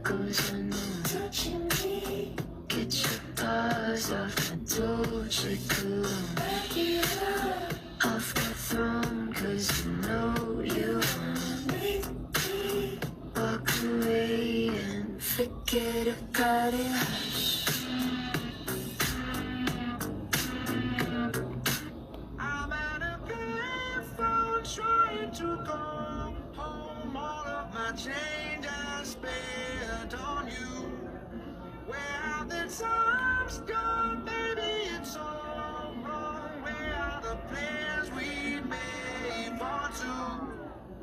goes unknown. Touching me. Get your paws off my Dolce cologne. Back it up. Off the throne, cause you know you want me. Walk away and forget about it. I'm at a payphone trying to go home. All of my change I spent on you. Where have the times gone, baby? It's all wrong. Where are the plans we made for two?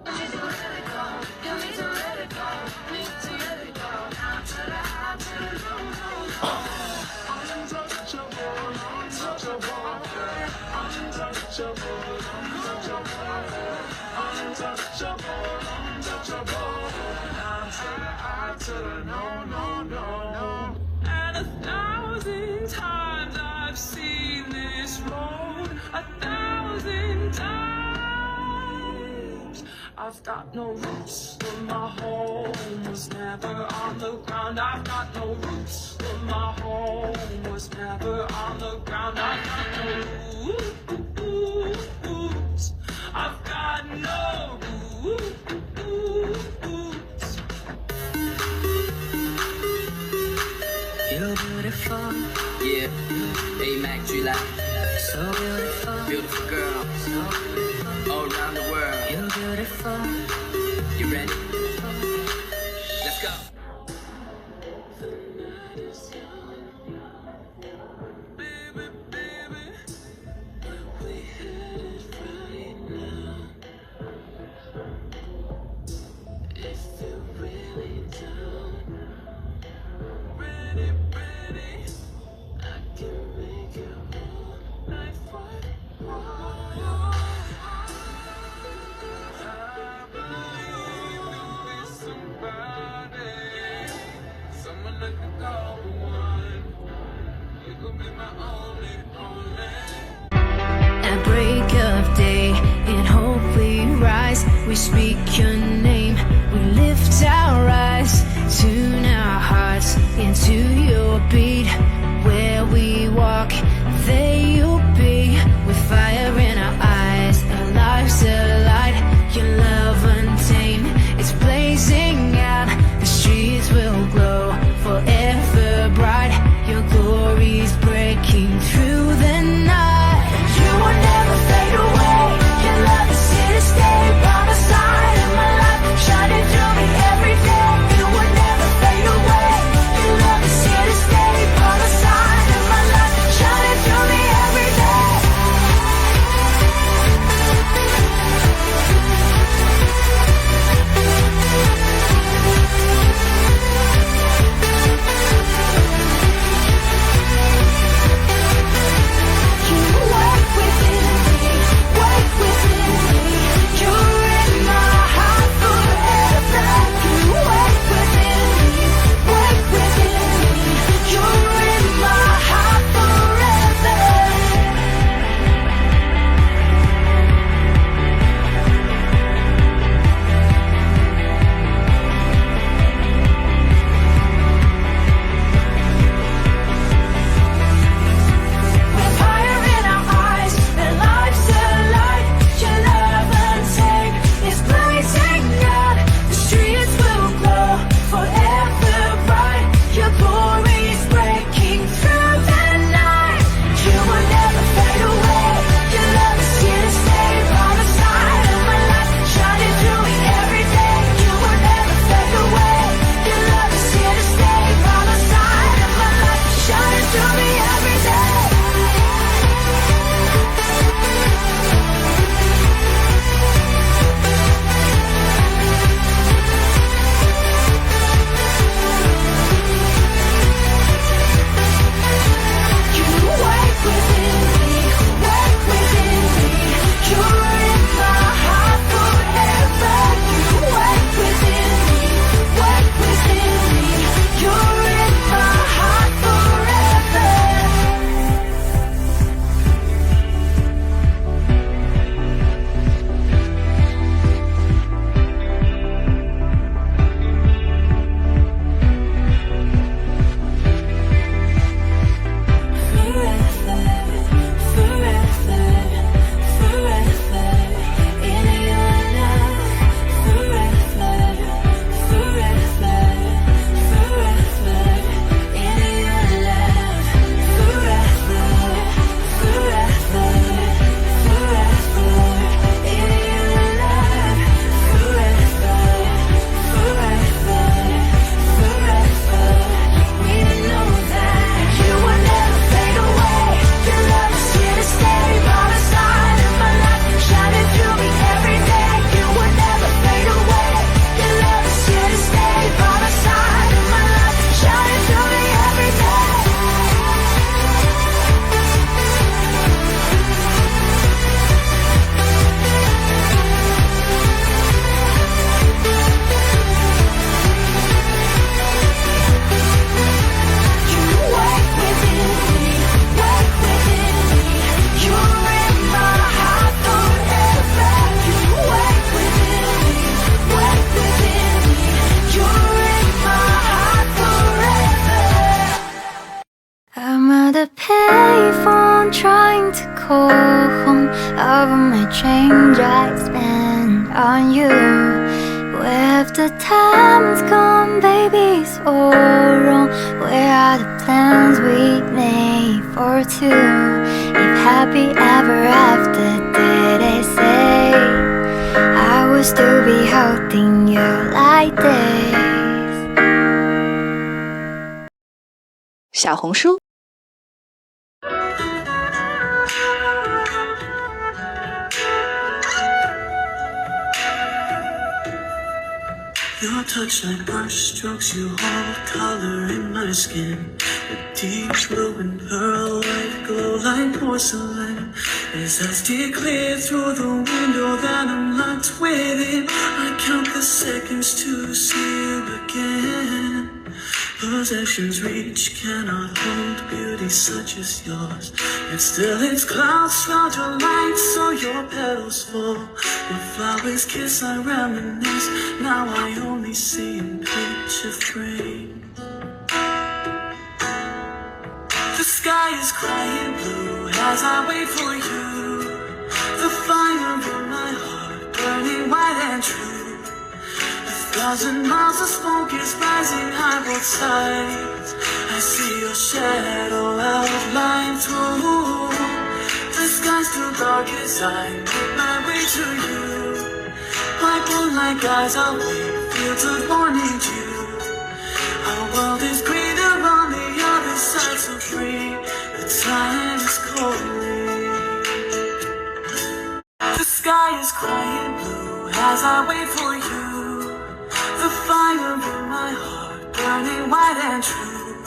You need to let it go. You need to let it go. Need to let it go. Down to the high, to the low, low, low. Untouchable, untouchable, untouchable, untouchable, untouchable, down to the no, no, no, no. And 1,000 times I've seen this road, 1,000 times. I've got no roots, but my home was never on the ground. I've got no roots, but my home was never on the ground. I've got no roots. I've got no roots. You're beautiful, Yeah, hey Mac, you like so beautiful, beautiful girl so beautiful. all around the world. You're beautiful. You ready? Let's go. Baby, baby, we headed right now. If you're really down, ready, ready, I can make your whole life worthwhile. I believe in somebody, someone I can call the one. You could be my only, only. At break of day, in hope we rise. We speak your name, we lift our eyes. Tune our hearts into your beat. Where we walk, there you'll be. With fire in our eyes, our lives alight. Your love untamed, it's blazing out. The streets will glow forever bright. Your glory's breaking through the night. You will never fade away. Your love is here to stay. By my side of my life, shining through me every day. You will never fade away. Your love is here to stay. call home of my change I spent on you. Where have the times gone, baby, it's all wrong. Where are the plans we made for two? If happy ever after, did they say I would still be holding you like this? 小红书 Your touch like brush strokes, you hold color in my skin. A deep blue and pearl white glow like porcelain. As I steer clear through the window that I'm locked within, I count the seconds to see you again. Possessions reach cannot hold beauty such as yours. Yet still its clouds shroud your light, so your petals fall. Your flowers kiss, I reminisce. Now I only see in picture frames. The sky is crying blue as I wait for you. The fire in my heart burning white and true. 1,000 miles of smoke is rising high both sides. I see your shadow outlined through. The sky's too dark as I make my way to you. My moonlight eyes are wait, fields of morning dew. Our world is greener on the other side, so free. The time is calling. The sky is crying blue as I wait for you. The fire in my heart burning white and true.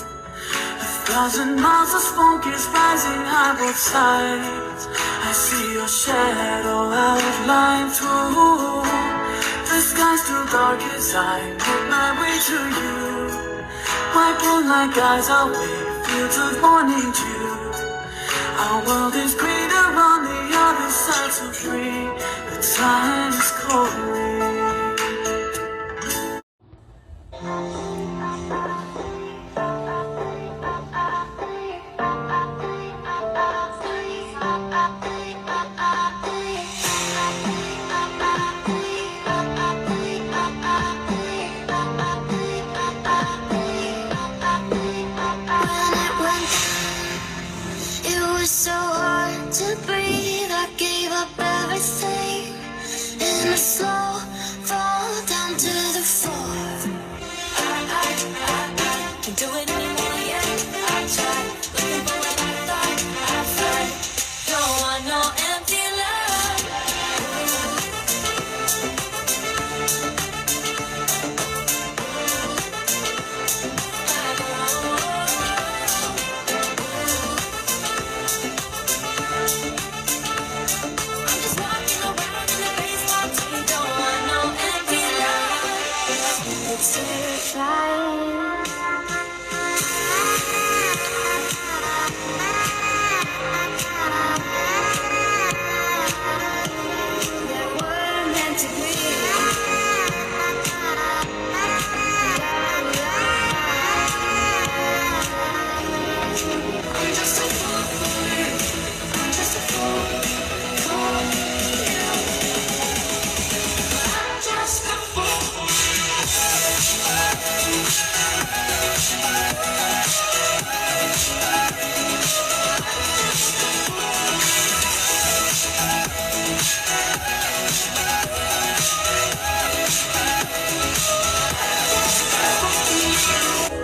1,000 miles of smoke is rising high both sides. I see your shadow outlined through. The sky's too dark as I make my way to you. My moonlight eyes are wait, fields of morning dew. Our world is greener on the other side, so free. The time is calling. So hard to breathe, I gave up everything in a slow fall down to the floor. I can't do it anymore yet. I tried looking for what I thought I'd find. Don't want no empty love.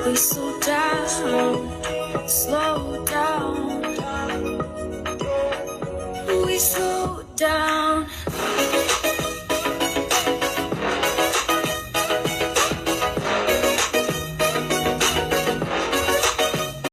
Please slow down, slow down.